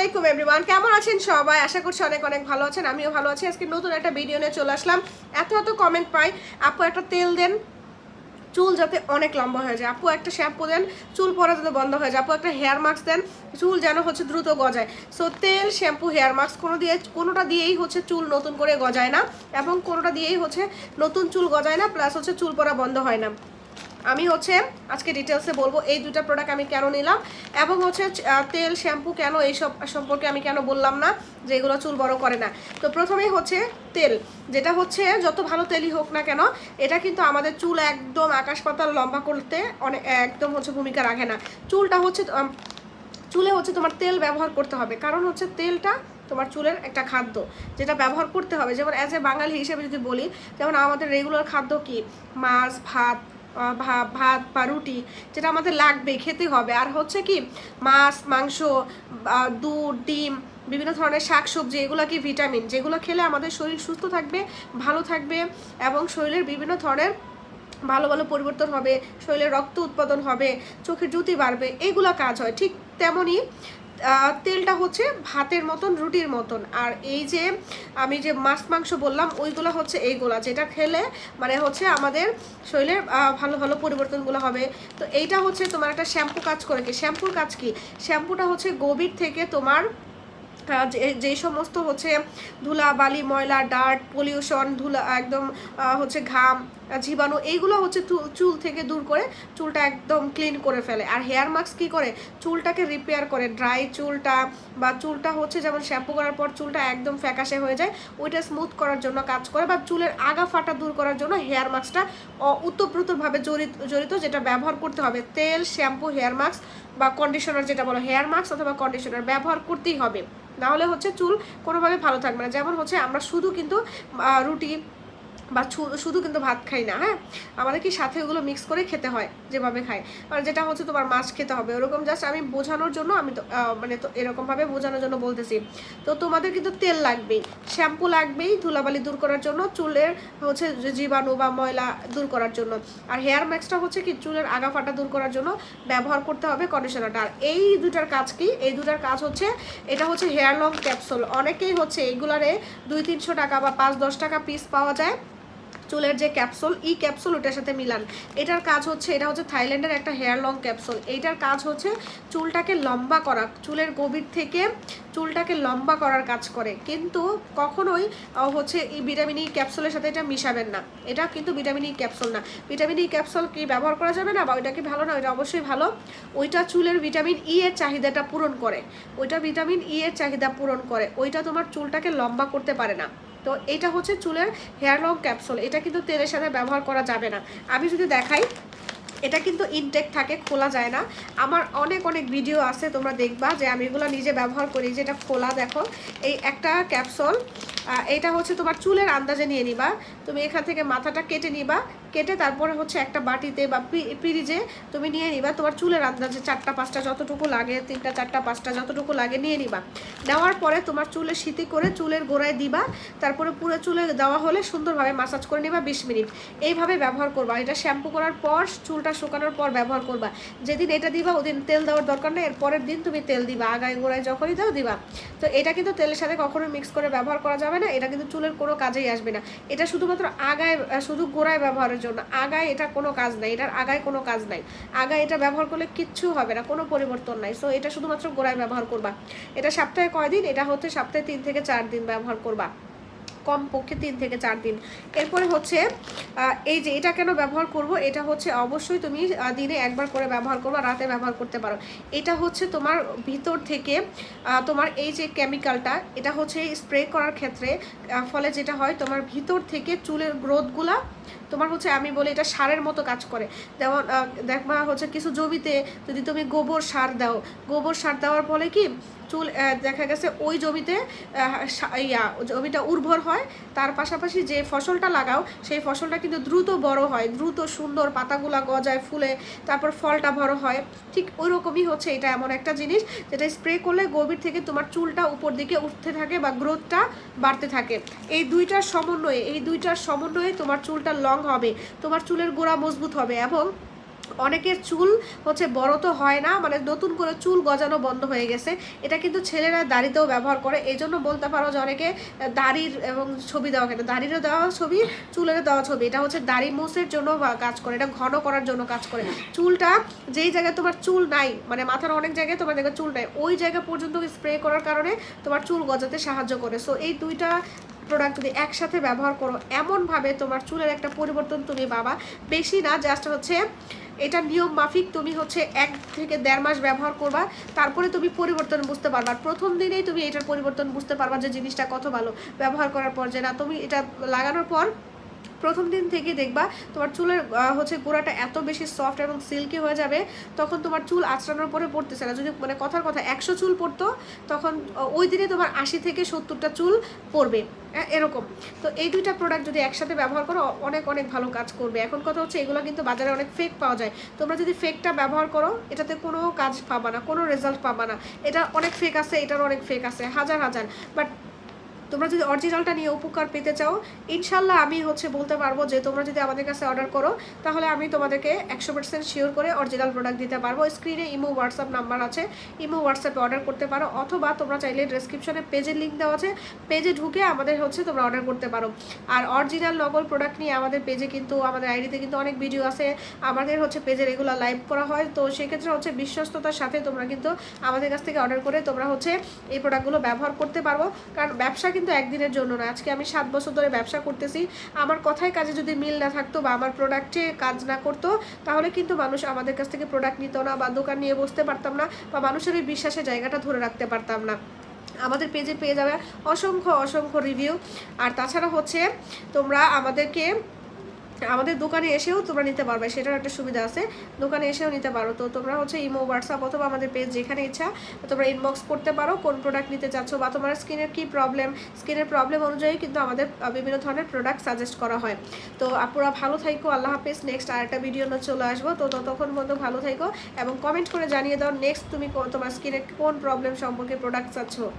আলাইকুম এভরিওয়ান, কেমন আছেন সবাই? আশা করছি অনেক অনেক ভালো আছেন। আমিও ভালো আছি। আজকে নতুন একটা ভিডিও নিয়ে চলে আসলাম। এত কমেন্ট পাই, আপু একটা তেল দেন চুল যাতে অনেক লম্বা হয়ে যায়, আপু একটা শ্যাম্পু দেন চুল পড়া যাতে বন্ধ হয়ে যায়, আপু একটা হেয়ার মাস্ক দেন চুল যেন দ্রুত গজায়। সো তেল, শ্যাম্পু, হেয়ার মাস্ক কোনোটা দিয়েই চুল নতুন করে গজায় না, এবং কোনোটা দিয়েই নতুন চুল গজায় না, প্লাস চুল পড়া বন্ধ হয় না। আমি আজকে ডিটেলসে বলবো এই দুটো প্রোডাক্ট আমি কেন নিলাম, এবং তেল, শ্যাম্পু কেন, এইসব সম্পর্কে আমি কেন বললাম না যে এগুলো চুল বড় করে না। তো প্রথমেই তেল, যেটা যত ভালো তেলই হোক না কেন, এটা কিন্তু আমাদের চুল একদম আকাশ পাতাল লম্বা করতে অনেক একদম ভূমিকা রাখে না। চুলটা চুলে তোমার তেল ব্যবহার করতে হবে, কারণ তেলটা তোমার চুলের একটা খাদ্য, যেটা ব্যবহার করতে হবে। যেমন অ্যাজ এ বাঙালি হিসেবে যদি বলি, যেমন আমাদের রেগুলার খাদ্য কি, মাছ, ভাত বা রুটি, যেটা আমাদের লাগবে, খেতে হবে। আর কি মাছ, মাংস, দুধ, ডিম, বিভিন্ন ধরনের শাকসবজি, এগুলো কি ভিটামিন, যেগুলো খেলে আমাদের শরীর সুস্থ থাকবে, ভালো থাকবে, এবং শরীরের বিভিন্ন ধরনের ভালো ভালো পরিবর্তন হবে, শরীরে রক্ত উৎপাদন হবে, চোখের জ্যোতি বাড়বে, এইগুলো কাজ হয়। ঠিক তেমনই তেলটা ভাতের মতন, রুটির মতন। আর এই যে আমি যে মাছ, মাংস বললাম, ওইগুলো এইগুলা, যেটা খেলে মানে আমাদের শরীরের ভালো ভালো পরিবর্তনগুলো হবে। তো এইটা তোমার একটা শ্যাম্পু কাজ করে কি, শ্যাম্পুর কাজ কি, শ্যাম্পুটা গভীর থেকে তোমার যে সমস্ত ধুলা বালি, ময়লা, ডার্ট, পলিউশন, ধুলা একদম ঘাম, জীবাণু, এইগুলো চুল থেকে দূর করে চুলটা একদম ক্লিন করে ফেলে। আর হেয়ার মাস্ক কি করে, চুলটাকে রিপেয়ার করে, ড্রাই চুলটা বা চুলটা যেমন শ্যাম্পু করার পর চুলটা একদম ফ্যাকাশে হয়ে যায়, ওইটা স্মুথ করার জন্য কাজ করে, বা চুলের আগা ফাটা দূর করার জন্য হেয়ার মাস্কটা ওতপ্রোতভাবে জড়িত, যেটা ব্যবহার করতে হবে। তেল, শ্যাম্পু, হেয়ার মাস্ক বা কন্ডিশনার, যেটা বলো হেয়ার মাস্ক অথবা কন্ডিশনার, ব্যবহার করতেই হবে, নাহলে চুল কোনোভাবে ভালো থাকবে না। যেমন আমরা শুধু কিন্তু রুটি বা শুধু কিন্তু ভাত খাই না, হ্যাঁ, আমাদের কি সাথে ওগুলো মিক্স করে খেতে হয়, যেভাবে খাই, আর যেটা তোমার মাছ খেতে হবে, ওরকম। জাস্ট আমি বোঝানোর জন্য, আমি তো তো এরকমভাবে বোঝানোর জন্য বলতেছি। তো তোমাদের কিন্তু তেল লাগবেই, শ্যাম্পু লাগবেই ধুলাবালি দূর করার জন্য, চুলের জীবাণু বা ময়লা দূর করার জন্য, আর হেয়ার ম্যাক্সটা কি চুলের আগা ফাটা দূর করার জন্য ব্যবহার করতে হবে কন্ডিশনারটা। আর এই দুটার কাজ কি, এই দুটার কাজ এটা হেয়ার লং ক্যাপসুল। অনেকেই এইগুলারে 200-300 টাকা বা 5-10 টাকা পিস পাওয়া যায় চুলের যে ক্যাপসুল, ক্যাপসুল, ওটার সাথে মিলান। এটার কাজ এটা থাইল্যান্ডের একটা হেয়ার লং ক্যাপসুল। এইটার কাজ চুলটাকে লম্বা করা, চুলের গভীর থেকে চুলটাকে লম্বা করার কাজ করে। কিন্তু কখনোই এই ভিটামিন ই ক্যাপসুলের সাথে এটা মিশাবেন না, এটা কিন্তু ভিটামিন ই ক্যাপসুল না। ভিটামিন ই ক্যাপসুল কি ব্যবহার করা যাবে না, বা ওইটা কি ভালো না, ওইটা অবশ্যই ভালো। ওইটা চুলের ভিটামিন ই এর চাহিদাটা পূরণ করে, ওইটা ভিটামিন ই এর চাহিদা পূরণ করে, ওইটা তোমার চুলটাকে লম্বা করতে পারে না। তো এটা চুলের হেয়ার লং ক্যাপসুল, এটা কিন্তু তেলের সাথে ব্যবহার করা যাবে না। আমি যদি দেখাই, এটা কিন্তু ইনটেক থাকে, খোলা যায় না। আমার অনেক ভিডিও আছে, তোমরা দেখবা যে আমি এগুলো নিজে ব্যবহার করি, যেটা খোলা। দেখো, এই একটা ক্যাপসুল, এটা তোমার চুলের আন্দাজে নিয়ে নিবা। তুমি এখান থেকে মাথাটা কেটে নিবা, কেটে তারপরে একটা বাটিতে বা পিরিজে তুমি নিয়ে নিবা, তোমার চুলের আন্দাজে 4টা-5টা যতটুকু লাগে, 3টা-4টা-5টা যতটুকু লাগে নিয়ে নিবা। নেওয়ার পরে তোমার চুলে সিটি করে চুলের গোড়ায় দিবা, তারপরে পুরো চুলে দেওয়া হলে সুন্দরভাবে মাসাজ করে নিবা 20 মিনিট। এইভাবে ব্যবহার করবা। এটা শ্যাম্পু করার পর, চুলটা শুকানোর পর ব্যবহার করবা। যেদিন এটা দিবা ওদিন তেল দেওয়ার দরকার নেই, এর পরের দিন তুমি তেল দিবা, আগায় গোড়ায় যখনই দাও দিবা। তো এটা কিন্তু তেলের সাথে কখনোই মিক্স করে ব্যবহার করা যাবে না, এটা কিন্তু চুলের কোনো কাজেই আসবে না। এটা শুধুমাত্র আগায়, শুধু গোড়ায় ব্যবহারের জন্য, আগায় এটা কোনো কাজ নাই, এটার আগায় কোনো কাজ নাই। আগায় এটা ব্যবহার করলে কিচ্ছু হবে না, কোনো পরিবর্তন নাই। সো এটা শুধুমাত্র গোড়ায় ব্যবহার করবা। এটা সপ্তাহে কয়দিন, এটা সপ্তাহে 3 থেকে 4 দিন ব্যবহার করবা, কমপক্ষে 3 থেকে 4 দিন। এরপরে এই যে এটা কেন ব্যবহার করব, এটা অবশ্যই তুমি দিনে একবার করে ব্যবহার করবা, রাতে ব্যবহার করতে পারো। এটা তোমার ভিতর থেকে তোমার এই যে কেমিক্যালটা, এটা স্প্রে করার ক্ষেত্রে ফলে যেটা হয়, তোমার ভিতর থেকে চুলের গ্রোথগুলা তোমার আমি বলি এটা সারের মতো কাজ করে। যেমন দেখবা কিছু জমিতে যদি তুমি গোবর সার দাও, গোবর সার দেওয়ার ফলে কি চুল দেখা গেছে ওই জমিতে জমিটা উর্বর হয়, তার পাশাপাশি যে ফসলটা লাগাও সেই ফসলটা কিন্তু দ্রুত বড় হয়, দ্রুত সুন্দর পাতাগুলা গজায়, ফুলে, তারপর ফলটা বড় হয়। ঠিক ওই রকমই এটা এমন একটা জিনিস যেটা স্প্রে করলে গভীর থেকে তোমার চুলটা উপর দিকে উঠতে থাকে বা গ্রোথটা বাড়তে থাকে। এই দুইটার সমন্বয়ে তোমার চুলটা লং হবে, তোমার চুলের গোড়া মজবুত হবে, এবং অনেকের চুল হচ্ছে বড় তো হয় না, মানে নতুন করে চুল গজানো বন্ধ হয়ে গেছে। এটা কিন্তু ছেলেরা দাড়িতেও ব্যবহার করে, এই জন্য বলতে পারো যে অনেকে দাড়ির এবং ছবি দেওয়া, কেন দাড়িরও দেওয়া ছবি, চুলেরও দেওয়া ছবি। এটা হচ্ছে দাড়ি মোছের জন্য কাজ করে, এটা ঘন করার জন্য কাজ করে। চুলটা যেই জায়গায় তোমার চুল নাই, মানে মাথার অনেক জায়গায় তোমার দেখবে চুল নাই, ওই জায়গা পর্যন্ত স্প্রে করার কারণে তোমার চুল গজাতে সাহায্য করে। সো এই দুইটা প্রোডাক্ট যদি একসাথে ব্যবহার করো, এমনভাবে তোমার চুলের একটা পরিবর্তন তুমি পাবা। বেশি না, জাস্ট হচ্ছে এটা নিয়ম মাফিক তুমি হচ্ছে 1 থেকে 1.5 মাস ব্যবহার করবা, তারপরে তুমি পরিবর্তন বুঝতে পারবা। প্রথম দিনেই তুমি এটার পরিবর্তন বুঝতে পারবা যে জিনিসটা কত ভালো। ব্যবহার করার পর যে না, তুমি এটা লাগানোর পর প্রথম দিন থেকে দেখবা তোমার চুলের হচ্ছে গোড়াটা এত বেশি সফট এবং সিল্কি হয়ে যাবে, তখন তোমার চুল আঁচড়ানোর পরে পড়তেছে না। যদি মানে কথার কথা 100 চুল পড়তো, তখন ওই দিনে তোমার 80 থেকে 70টা চুল পড়বে, এরকম। তো এই দুইটা প্রোডাক্ট যদি একসাথে ব্যবহার করো, অনেক অনেক ভালো কাজ করবে। এখন কথা হচ্ছে এগুলো কিন্তু বাজারে অনেক ফেক পাওয়া যায়, তোমরা যদি ফেকটা ব্যবহার করো এটাতে কোনো কাজ পাবা না, কোনো রেজাল্ট পাবা না। এটা অনেক ফেক আছে, এটার অনেক ফেক আছে, হাজার হাজার। বাট তোমরা যদি অরিজিনালটা নিয়ে উপকার পেতে চাও, ইনশাল্লাহ আমি হচ্ছে বলতে পারবো যে তোমরা যদি আমাদের কাছে অর্ডার করো, তাহলে আমি তোমাদেরকে 100% শিওর করে অরিজিনাল প্রোডাক্ট দিতে পারবো। স্ক্রিনে ইমো হোয়াটসঅ্যাপ নাম্বার আছে, ইমো হোয়াটসঅ্যাপে অর্ডার করতে পারো, অথবা তোমরা চাইলে ডেসক্রিপশনে পেজের লিঙ্ক দেওয়া আছে, পেজে ঢুকে আমাদের হচ্ছে তোমরা অর্ডার করতে পারো। আর অরিজিনাল নকল প্রোডাক্ট নিয়ে আমাদের পেজে কিন্তু, আমাদের আইডিতে কিন্তু অনেক ভিডিও আছে, আমাদের হচ্ছে পেজে রেগুলার লাইভ করা হয়। তো সেক্ষেত্রে হচ্ছে বিশ্বস্ততার সাথে তোমরা কিন্তু আমাদের কাছ থেকে অর্ডার করে তোমরা হচ্ছে এই প্রোডাক্টগুলো ব্যবহার করতে পারবো। কারণ ব্যবসা কিন্তু একদিনের জন্য না। আজকে আমি 7 বছর ধরে ব্যবসা করতেছি, আমার কথায় কাজে যদি মিল না থাকতো বা আমার প্রোডাক্টে কাজ না করতো, তাহলে কিন্তু মানুষ আমাদের কাছ থেকে প্রোডাক্ট নিত না, বা দোকান নিয়ে বসতে পারতাম না, বা মানুষের ওই বিশ্বাসের জায়গাটা ধরে রাখতে পারতাম না। আমাদের পেজে পেয়ে যাবে অসংখ্য অসংখ্য রিভিউ। আর তাছাড়া হচ্ছে তোমরা আমাদের দোকানে এসেও তোমরা নিতে পারবে, সেটার একটা সুবিধা আছে, দোকানে এসেও নিতে পারো। তো তোমরা হচ্ছে ইমো হোয়াটসঅ্যাপ অথবা আমাদের পেজ যেখানে ইচ্ছা তোমরা ইনবক্স করতে পারো কোন প্রোডাক্ট নিতে চাচ্ছ, বা তোমার স্কিনের কী প্রবলেম, স্কিনের প্রবলেম অনুযায়ী কিন্তু আমাদের বিভিন্ন ধরনের প্রোডাক্ট সাজেস্ট করা হয়। তো আপুরা ভালো থাইকো, আল্লাহ হাফেজ। নেক্সট আরেকটা ভিডিও নিয়ে চলে আসবো, তো ততক্ষণ পর্যন্ত ভালো থাইকো এবং কমেন্ট করে জানিয়ে দাও নেক্সট তুমি তোমার স্কিনের কোন প্রবলেম সম্পর্কে প্রোডাক্ট চাচ্ছ।